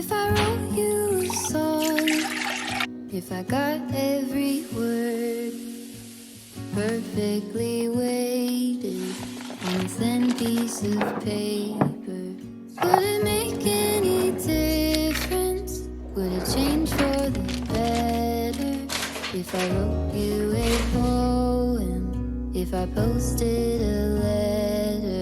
If I wrote you a song, if I got every word perfectly weighted on a thin piece of paper, would it make any difference? Would it change for the better if I wrote you a poem? If I posted a letter?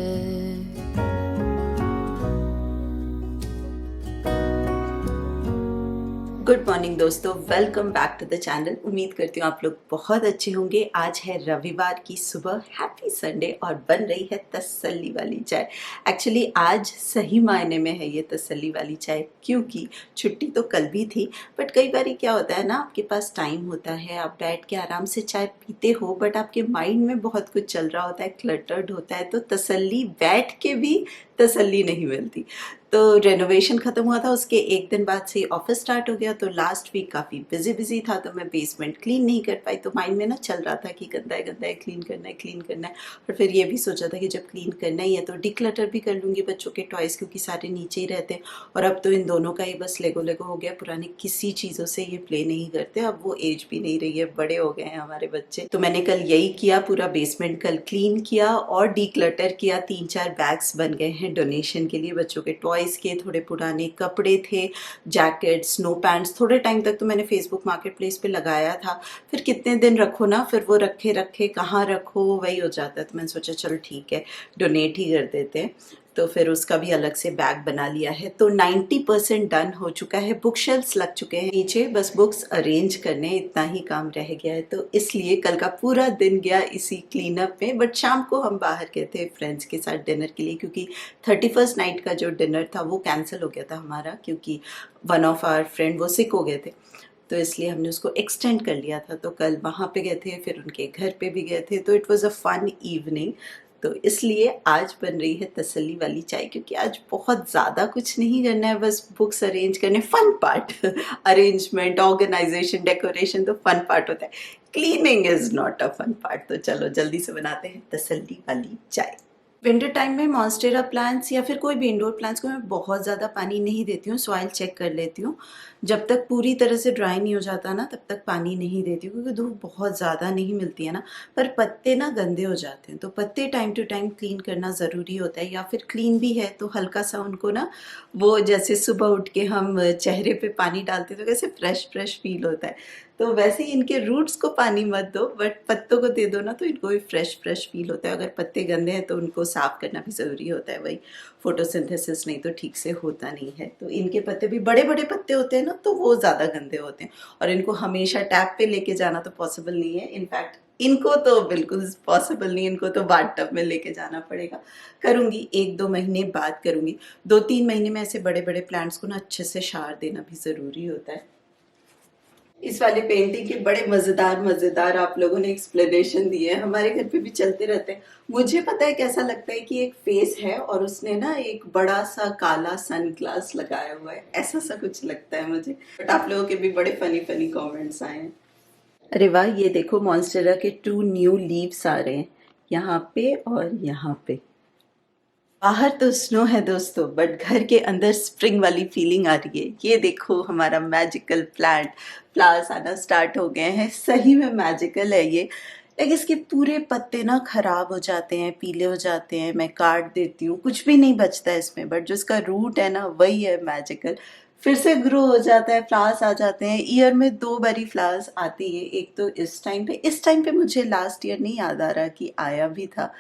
Good morning दोस्तों, welcome back to the channel. उम्मीद करती हूँ आप लोग बहुत अच्छे होंगे। आज है रविवार की सुबह, हैप्पी संडे, और बन रही है तसल्ली वाली चाय। एक्चुअली आज सही मायने में है ये तसल्ली वाली चाय, क्योंकि छुट्टी तो कल भी थी, बट कई बार क्या होता है ना, आपके पास टाइम होता है, आप बैठ के आराम से चाय पीते हो, बट आपके माइंड में बहुत कुछ चल रहा होता है, क्लटर्ड होता है, तो तसल्ली बैठ के भी तसल्ली नहीं मिलती। तो रेनोवेशन ख़त्म हुआ था, उसके एक दिन बाद से ऑफिस स्टार्ट हो गया, तो लास्ट वीक काफ़ी बिजी था, तो मैं बेसमेंट क्लीन नहीं कर पाई। तो माइंड में ना चल रहा था कि गंदा है, क्लीन करना है। और फिर ये भी सोचा था कि जब क्लीन करना ही है तो डिक्लटर भी कर लूँगी बच्चों के टॉयज़, क्योंकि सारे नीचे ही रहते हैं। और अब तो इन दोनों का ही बस लेगो हो गया, पुराने किसी चीज़ों से ये प्ले नहीं करते। अब वो एज भी नहीं रही है, बड़े हो गए हैं हमारे बच्चे। तो मैंने कल यही किया, पूरा बेसमेंट कल क्लीन किया और डिक्लटर किया। 3-4 बैग्स बन गए हैं डोनेशन के लिए, बच्चों के टॉयज़ के, थोड़े पुराने कपड़े थे, जैकेट, स्नो पैंट्स। थोड़े टाइम तक तो मैंने फेसबुक मार्केट प्लेस पे लगाया था, फिर कितने दिन रखो ना, फिर वो रखे कहाँ रखो, वही हो जाता है। तो मैंने सोचा चलो ठीक है, डोनेट ही कर देते हैं। तो फिर उसका भी अलग से बैग बना लिया है। तो 90% डन हो चुका है, बुक शेल्फ्स लग चुके हैं नीचे, बस बुक्स अरेंज करने इतना ही काम रह गया है। तो इसलिए कल का पूरा दिन गया इसी क्लीन अप में। बट शाम को हम बाहर गए थे फ्रेंड्स के साथ डिनर के लिए, क्योंकि 31st नाइट का जो डिनर था वो कैंसिल हो गया था हमारा, क्योंकि वन ऑफ आवर फ्रेंड वो सिक हो गए थे, तो इसलिए हमने उसको एक्सटेंड कर लिया था। तो कल वहाँ पे गए थे, फिर उनके घर पे भी गए थे, तो it was a fun evening. तो इसलिए आज बन रही है तसल्ली वाली चाय, क्योंकि आज बहुत ज़्यादा कुछ नहीं करना है, बस बुक्स अरेंज करने। Fun part arrangement, organisation, decoration तो फन पार्ट होता है, cleaning is not a fun part. तो चलो जल्दी से बनाते हैं तसल्ली वाली चाय। विंटर टाइम में मॉन्स्टेरा प्लांट्स या फिर कोई भी इंडोर प्लांट्स को मैं बहुत ज़्यादा पानी नहीं देती हूँ, सॉइल चेक कर लेती हूँ। जब तक पूरी तरह से ड्राई नहीं हो जाता ना, तब तक पानी नहीं देती हूँ, क्योंकि धूप बहुत ज़्यादा नहीं मिलती है ना। पर पत्ते ना गंदे हो जाते हैं, तो पत्ते टाइम टू टाइम क्लीन करना ज़रूरी होता है। या फिर क्लीन भी है तो हल्का सा उनको ना, वो जैसे सुबह उठ के हम चेहरे पे पानी डालते हैं तो कैसे फ्रेश फील होता है, तो वैसे ही इनके रूट्स को पानी मत दो, बट पत्तों को दे दो ना, तो इनको भी फ्रेश फील होता है। अगर पत्ते गंदे हैं तो उनको साफ़ करना भी ज़रूरी होता है, वही फोटोसिंथेसिस नहीं तो ठीक से होता नहीं है। तो इनके पत्ते भी बड़े पत्ते होते हैं ना, तो वो ज़्यादा गंदे होते हैं, और इनको हमेशा टैप पे लेके जाना तो पॉसिबल नहीं है। इनफैक्ट इनको तो बिल्कुल पॉसिबल नहीं, इनको तो बाथटब में लेके जाना पड़ेगा। करूँगी, 1-2 महीने बाद करूँगी। 2-3 महीने में ऐसे बड़े प्लांट्स को ना अच्छे से शार देना भी ज़रूरी होता है। इस वाले पेंटिंग के बड़े मज़ेदार आप लोगों ने एक्सप्लेनेशन दिए हैं, हमारे घर पे भी चलते रहते हैं। मुझे पता है कैसा लगता है कि एक फेस है और उसने ना एक बड़ा सा काला सनग्लास लगाया हुआ है, ऐसा सा कुछ लगता है मुझे। बट आप लोगों के भी बड़े फनी कमेंट्स आए हैं। अरे वाह, ये देखो मॉन्स्टेरा के 2 न्यू लीव्स आ रहे हैं, यहाँ पे और यहाँ पे। बाहर तो स्नो है दोस्तों, बट घर के अंदर स्प्रिंग वाली फीलिंग आ रही है। ये देखो हमारा मैजिकल प्लांट, फ्लावर्स आना स्टार्ट हो गए हैं। सही में मैजिकल है ये, लेकिन इसके पूरे पत्ते ना खराब हो जाते हैं, पीले हो जाते हैं, मैं काट देती हूँ, कुछ भी नहीं बचता है इसमें। बट जो इसका रूट है ना, वही है मैजिकल, फिर से ग्रो हो जाता है, फ्लावर्स आ जाते हैं। ईयर में 2 बारी फ्लावर्स आती है, एक तो इस टाइम पे मुझे लास्ट ईयर नहीं याद आ रहा कि आया भी था।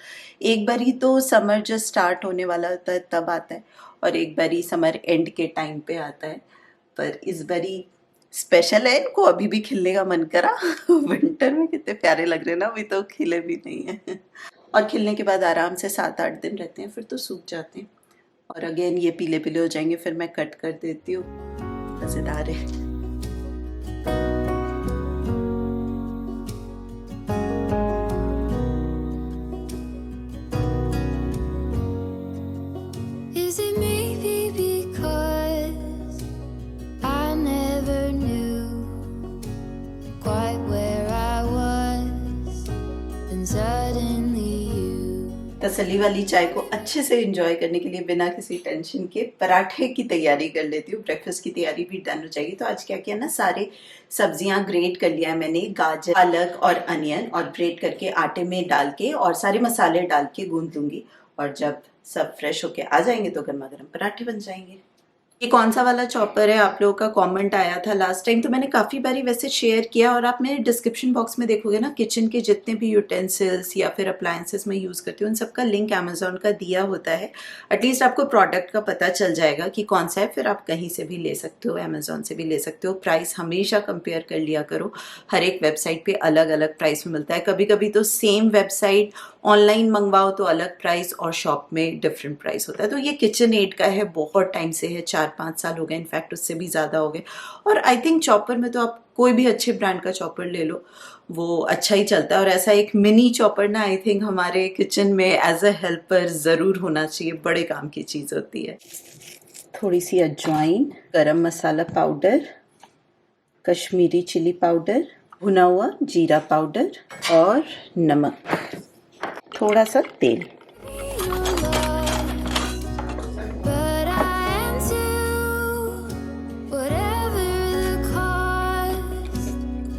एक बारी तो समर जस्ट स्टार्ट होने वाला होता है तब आता है, और एक बारी समर एंड के टाइम पे आता है। पर इस बारी स्पेशल है, इनको अभी भी खिलने का मन करा। विंटर में कितने प्यारे लग रहे हैं ना, अभी तो खिले भी नहीं है। और खिलने के बाद आराम से 7-8 दिन रहते हैं, फिर तो सूख जाते हैं, और अगेन ये पीले हो जाएंगे, फिर मैं कट कर देती हूँ। मज़ेदार है। Is it maybe because I never knew quite where I was, then suddenly you तसल्ली वाली चाय को अच्छे से एंजॉय करने के लिए बिना किसी टेंशन के पराठे की तैयारी कर लेती हूँ। ब्रेकफास्ट की तैयारी भी डन हो जाएगी। तो आज क्या किया ना, सारे सब्जियां ग्रेट कर लिया है मैंने, गाजर, पालक और अनियन, और ग्रेट करके आटे में डाल के और सारे मसाले डाल के गूंद लूंगी। और जब सब फ्रेश होके आ जाएंगे तो गर्मा गर्म पराठे बन जाएंगे। ये कौन सा वाला चॉपर है, आप लोगों का कमेंट आया था लास्ट टाइम, तो मैंने काफ़ी बारी वैसे शेयर किया। और आप मेरे डिस्क्रिप्शन बॉक्स में देखोगे ना, किचन के जितने भी यूटेंसिल्स या फिर अप्लायंसेस मैं यूज़ करती हूँ उन सबका लिंक अमेजोन का दिया होता है। एटलीस्ट आपको प्रोडक्ट का पता चल जाएगा कि कौन सा है, फिर आप कहीं से भी ले सकते हो, अमेजोन से भी ले सकते हो। प्राइस हमेशा कंपेयर कर लिया करो, हर एक वेबसाइट पे अलग अलग प्राइस में मिलता है। कभी कभी तो सेम वेबसाइट ऑनलाइन मंगवाओ तो अलग प्राइस और शॉप में डिफरेंट प्राइस होता है। तो ये किचन एड का है, बहुत टाइम से है, 4-5 साल हो गए, इनफैक्ट उससे भी ज़्यादा हो गए। और आई थिंक चॉपर में तो आप कोई भी अच्छे ब्रांड का चॉपर ले लो, वो अच्छा ही चलता है। और ऐसा एक मिनी चॉपर ना, आई थिंक हमारे किचन में एज अ हेल्पर ज़रूर होना चाहिए, बड़े काम की चीज़ होती है। थोड़ी सी अजवाइन, गरम मसाला पाउडर, कश्मीरी चिली पाउडर, भुना हुआ जीरा पाउडर और नमक, थोड़ा सा तेल। But I am too, whatever the cost.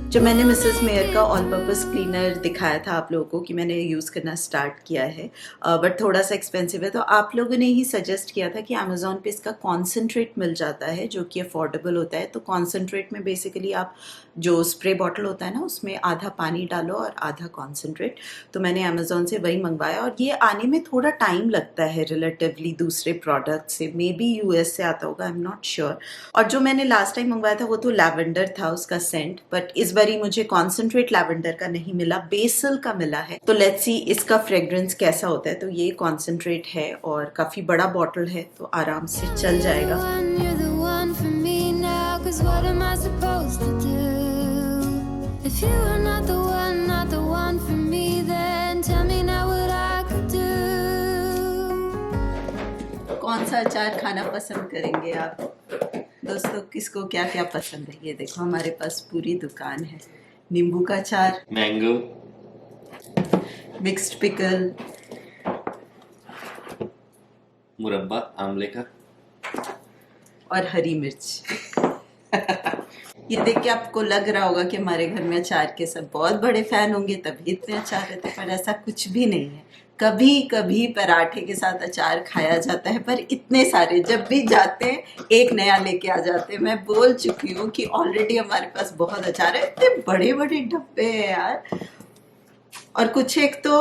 जो मैंने मिसेस मेयर का ऑल पर्पस क्लीनर दिखाया था आप लोगों को कि मैंने यूज़ करना स्टार्ट किया है, बट थोड़ा सा एक्सपेंसिव है, तो आप लोगों ने ही सजेस्ट किया था कि अमेज़ॉन पे इसका कॉन्सेंट्रेट मिल जाता है जो कि अफोर्डेबल होता है। तो कॉन्सेंट्रेट में बेसिकली आप जो स्प्रे बॉटल होता है ना, उसमें आधा पानी डालो और आधा कॉन्सेंट्रेट। तो मैंने अमेज़ॉन से वही मंगवाया और ये आने में थोड़ा टाइम लगता है रिलेटिवली दूसरे प्रोडक्ट से। मे बी यूएस से आता होगा, आई एम नॉट श्योर। और जो मैंने लास्ट टाइम मंगवाया था वो तो लैवेंडर था उसका सेंट, बट इस बारी मुझे कॉन्सेंट्रेट लैवेंडर का नहीं मिला, बेसल का मिला है। तो लेट्स सी इसका फ्रेग्रेंस कैसा होता है। तो ये कॉन्सेंट्रेट है और काफ़ी बड़ा बॉटल है, तो आराम से चल जाएगा। You're the one for me now, 'cause what am I supposed to do? If you are not the one for me, then tell me now what I could do. कौन सा अचार खाना पसंद करेंगे आप दोस्तों? किसको क्या क्या पसंद है? ये देखो हमारे पास पूरी दुकान है। नींबू का अचार, मैंगो, मिक्स्ड पिकल, मुरब्बा आमले का, और हरी मिर्च। ये देख के आपको लग रहा होगा कि हमारे घर में अचार के सब बहुत बड़े फैन होंगे तभी इतने अचार रहते हैं, पर ऐसा कुछ भी नहीं है। कभी कभी पराठे के साथ अचार खाया जाता है, पर इतने सारे जब भी जाते हैं एक नया लेके आ जाते हैं। मैं बोल चुकी हूँ कि ऑलरेडी हमारे पास बहुत अचार है, इतने बड़े बड़े डब्बे हैं यार। और कुछ एक तो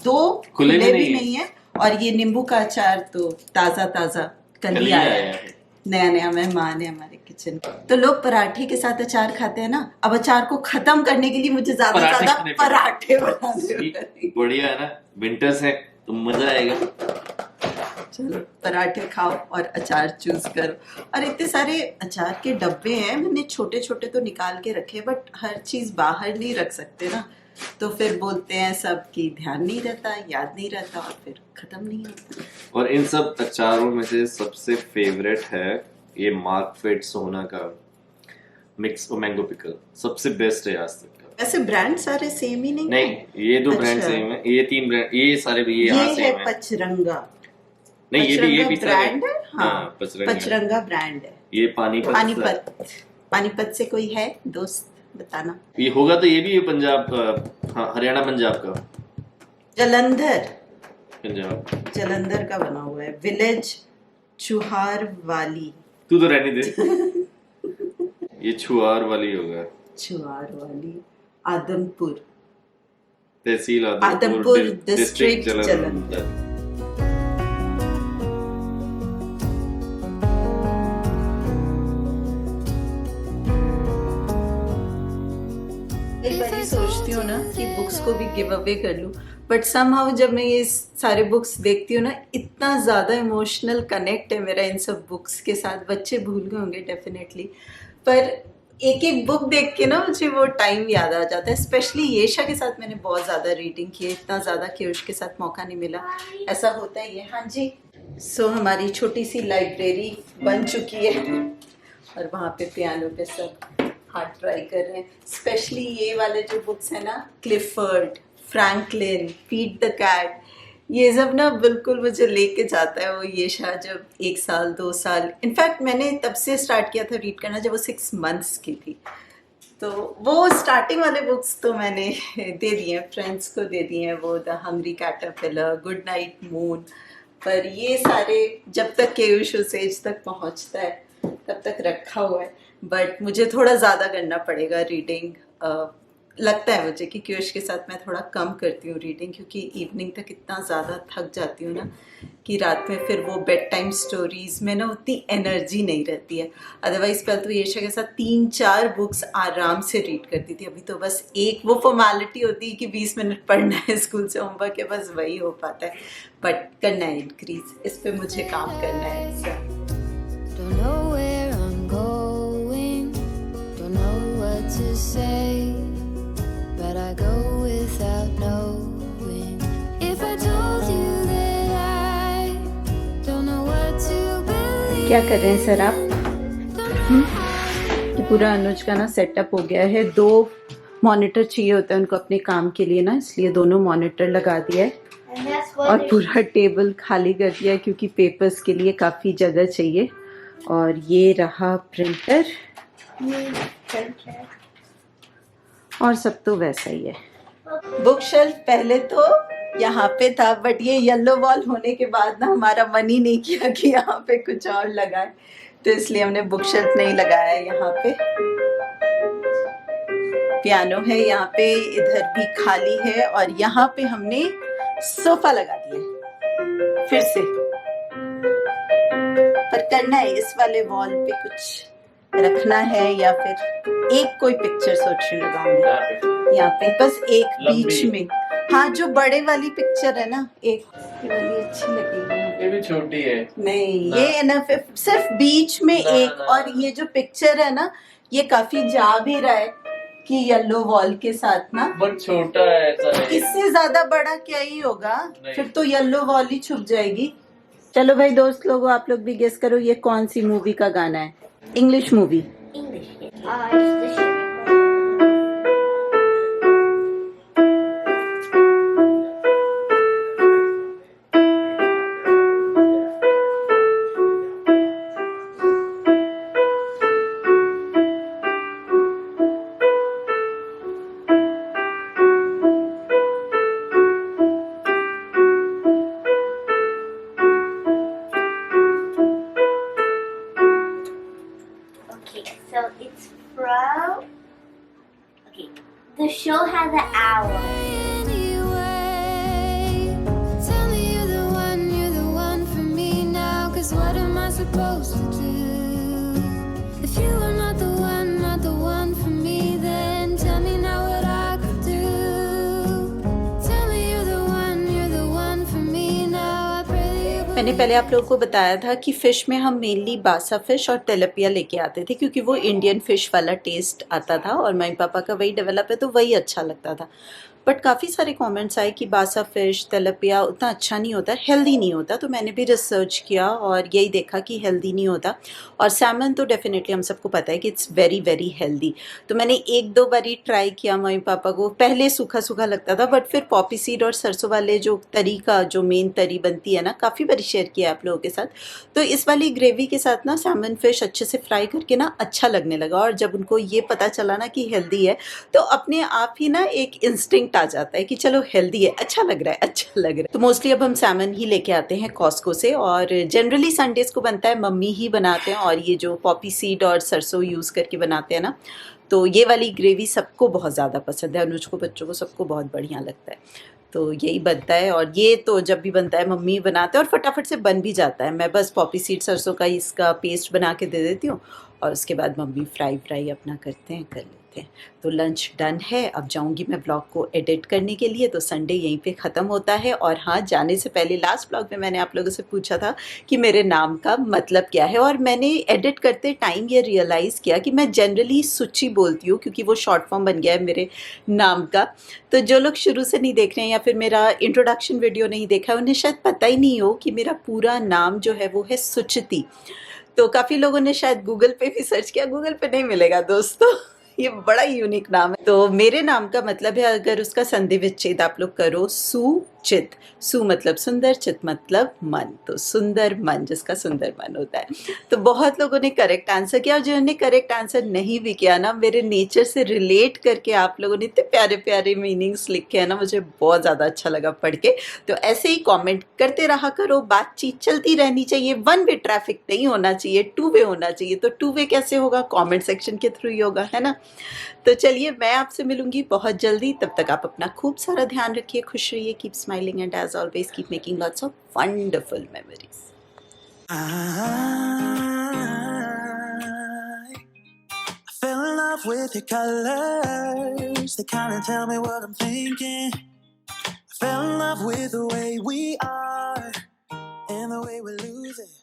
दो खुले भी नहीं है। और ये नींबू का अचार तो ताज़ा ताज़ा कल ही आया है, नया नया मेहमान है हमारे किचन का। तो लोग पराठे के साथ अचार खाते हैं ना, अब अचार को खत्म करने के लिए मुझे ज्यादा पराठे बनाने। बढ़िया है ना, विंटर्स है तो मजा आएगा। चलो पराठे खाओ और अचार चूज करो। और इतने सारे अचार के डब्बे हैं, मैंने छोटे छोटे तो निकाल के रखे, बट हर चीज बाहर नहीं रख सकते ना, तो फिर बोलते हैं सब कि ध्यान नहीं रहता, याद नहीं रहता, और फिर खत्म नहीं होता। और इन सब अचारों में से सबसे फेवरेट है ये मार्क फेट सोना का मिक्स और मैंगो पिकल, सबसे बेस्ट है आज तक का। ऐसे ब्रांड सारे सेम ही नहीं ये दो ब्रांड सेम है, ये 3 ब्रांड, ये सारे भी ये यहाँ सेम है। पचरंगा, नहीं ये भी ब्रांड है। हाँ, पचरंगा ब्रांड है। ये पानीपत से कोई है दोस्त, बताना। ये होगा तो ये भी है पंजाब, हरियाणा पंजाब का, जलंधर पंजाब का बना हुआ है, विलेज चुहार वाली। तू तो रहने दे। ये छुआर वाली होगा, चुहार वाली, आदमपुर, तहसील आदमपुर, डिस्ट्रिक्ट जलंधर। एक बार सोचती हूँ ना कि बुक्स को भी गिव अवे कर लूँ, बट समहाउ जब मैं ये सारे बुक्स देखती हूँ ना, इतना ज़्यादा इमोशनल कनेक्ट है मेरा इन सब बुक्स के साथ। बच्चे भूल गए होंगे डेफिनेटली, पर एक एक बुक देख के ना मुझे वो टाइम याद आ जाता है। स्पेशली येशा के साथ मैंने बहुत ज़्यादा रीडिंग की है, इतना ज़्यादा क्यूश के साथ मौका नहीं मिला। ऐसा होता ही है। हाँ जी। सो हमारी छोटी सी लाइब्रेरी बन चुकी है और वहाँ पे पियानो पे सब हाथ ट्राई कर रहे हैं। स्पेशली ये वाले जो बुक्स हैं ना, Clifford, Franklin, feed the cat, ये सब ना बिल्कुल मुझे लेके जाता है वो ये शाह, जब 1 साल 2 साल, इनफैक्ट मैंने तब से स्टार्ट किया था रीड करना जब वो 6 मंथ्स की थी। तो वो स्टार्टिंग वाले बुक्स तो मैंने दे दिए हैं, फ्रेंड्स को दे दिए हैं, वो the hungry caterpillar, good Knight Moon. पर ये सारे जब तक केयूश उस एज तक पहुंचता है तब तक रखा हुआ है। बट मुझे थोड़ा ज़्यादा करना पड़ेगा रीडिंग। लगता है मुझे कि केयूश के साथ मैं थोड़ा कम करती हूँ रीडिंग, क्योंकि इवनिंग तक इतना ज़्यादा थक जाती हूँ ना कि रात में फिर वो बेड टाइम स्टोरीज़ में ना उतनी एनर्जी नहीं रहती है। अदरवाइज़ कल तो येशा के साथ 3-4 बुक्स आराम से रीड करती थी। अभी तो बस एक वो फॉर्मेलिटी होती है कि 20 मिनट पढ़ना है स्कूल से होमवर्क है, बस वही हो पाता है। बट करना है इंक्रीज, इस पे मुझे काम करना है। Don't know where I'm going, don't know what to say, but I go without knowing. If I told you that I don't know what to believe. क्या कर रहे हैं सर आप? कि पूरा अनुज का ना सेटअप हो गया है। 2 मॉनिटर चाहिए होता है उनको अपने काम के लिए ना, इसलिए दोनों मॉनिटर लगा दिया है और पूरा टेबल खाली कर दिया है क्योंकि पेपर्स के लिए काफ़ी जगह चाहिए। और ये रहा प्रिंटर और सब तो वैसा ही है। बुक शेल्फ पहले तो यहाँ पे था, बट ये येलो वॉल होने के बाद ना हमारा मन ही नहीं किया कि यहाँ पे कुछ और लगाए, तो इसलिए हमने बुक शेल्फ नहीं लगाया है। यहाँ पे पियानो है, यहाँ पे इधर भी खाली है और यहाँ पे हमने सोफा लगा दिया फिर से। पर करना है इस वाले वॉल पे कुछ रखना है या फिर एक कोई पिक्चर सोच रही लगाऊंगी यहाँ पे, बस एक बीच में। हाँ, जो बड़े वाली पिक्चर है ना, एक ये वाली अच्छी लगेगी। ये भी छोटी है। नहीं, ये है ना सिर्फ बीच में एक। और ये जो पिक्चर है ना, ये काफी जा भी रहा है कि येलो वॉल के साथ ना, बट छोटा है ऐसा है। इससे ज्यादा बड़ा क्या ही होगा, फिर तो येलो वॉल ही छुप जाएगी। चलो भाई दोस्त लोगों, आप लोग भी गेस करो ये कौन सी मूवी का गाना है। English movie. So it's from. Okay, the show has an hour. Anyway, tell me you're the one for me now. 'Cause what am I supposed to do? If you are not the one for me, then tell me now what I could do. Tell me you're the one for me now. I pray that you. मैंने पहले आप लोगों को बताया था कि fish में हम मेनली बासा फ़िश और तेलापिया लेके आते थे क्योंकि वो इंडियन फ़िश वाला टेस्ट आता था और मम्मी पापा का वही डेवलप है तो वही अच्छा लगता था। बट काफ़ी सारे कमेंट्स आए कि बासा फ़िश तेलापिया उतना अच्छा नहीं होता, हेल्दी नहीं होता। तो मैंने भी रिसर्च किया और यही देखा कि हेल्दी नहीं होता। और सैमन तो डेफिनेटली हम सबको पता है कि इट्स वेरी वेरी हेल्दी। तो मैंने 1-2 बारी ट्राई किया मम्मी पापा को, पहले सूखा सूखा लगता था बट फिर पॉपी सीड और सरसों वाले जो तरी का जो मेन तरी बनती है ना, काफ़ी बारी शेयर किया आप लोगों के साथ। तो इस वाली ग्रेवी के साथ ना सैमन फ़िश अच्छे से फ्राई करके ना अच्छा लगने लगा। और जब उनको ये पता चला ना कि हेल्दी है तो अपने आप ही ना एक इंस्टिंक्ट आ जाता है कि चलो हेल्दी है, अच्छा लग रहा है, अच्छा लग रहा है। तो मोस्टली अब हम सैमन ही लेके आते हैं कॉस्को से और जनरली संडेज को बनता है, मम्मी ही बनाते हैं। और ये जो पॉपी सीड और सरसों यूज़ करके बनाते हैं ना, तो ये वाली ग्रेवी सबको बहुत ज़्यादा पसंद है, अनुज को, बच्चों को, सबको बहुत बढ़िया लगता है। तो यही बनता है और ये तो जब भी बनता है मम्मी बनाते हैं और फटाफट से बन भी जाता है। मैं बस पॉपी सीड सरसों का इसका पेस्ट बना के दे देती हूँ और उसके बाद मम्मी फ्राई अपना करते हैं, कर लेते हैं। तो लंच डन है, अब जाऊंगी मैं ब्लॉग को एडिट करने के लिए। तो संडे यहीं पे ख़त्म होता है। और हाँ, जाने से पहले लास्ट ब्लॉग में मैंने आप लोगों से पूछा था कि मेरे नाम का मतलब क्या है, और मैंने एडिट करते टाइम ये रियलाइज़ किया कि मैं जनरली सुची बोलती हूँ क्योंकि वो शॉर्ट फॉर्म बन गया है मेरे नाम का। तो जो लोग शुरू से नहीं देख रहे हैं या फिर मेरा इंट्रोडक्शन वीडियो नहीं देखा है, उन्हें शायद पता ही नहीं हो कि मेरा पूरा नाम जो है वो है सुचिति। तो काफ़ी लोगों ने शायद गूगल पे भी सर्च किया, गूगल पे नहीं मिलेगा दोस्तों, ये बड़ा यूनिक नाम है। तो मेरे नाम का मतलब है, अगर उसका संधि विच्छेद आप लोग करो, सु चित, सु मतलब सुंदर, चित मतलब मन, तो सुंदर मन, जिसका सुंदर मन होता है। तो बहुत लोगों ने करेक्ट आंसर किया, और जिन्होंने करेक्ट आंसर नहीं भी किया ना, मेरे नेचर से रिलेट करके आप लोगों ने इतने प्यारे प्यारे मीनिंग्स लिखे हैं ना, मुझे बहुत ज़्यादा अच्छा लगा पढ़ के। तो ऐसे ही कमेंट करते रहा करो, बातचीत चलती रहनी चाहिए, वन वे ट्रैफिक नहीं होना चाहिए, टू वे होना चाहिए। तो टू वे कैसे होगा? कमेंट सेक्शन के थ्रू ही होगा, है ना। तो चलिए, मैं आपसे मिलूंगी बहुत जल्दी, तब तक आप अपना खूब सारा ध्यान रखिए, खुश रहिए, keep smiling and as always keep making lots of wonderful memories. I fell in love with your colors. They kind of tell me what I'm thinking. I fell in love with the way we are and the way we lose it.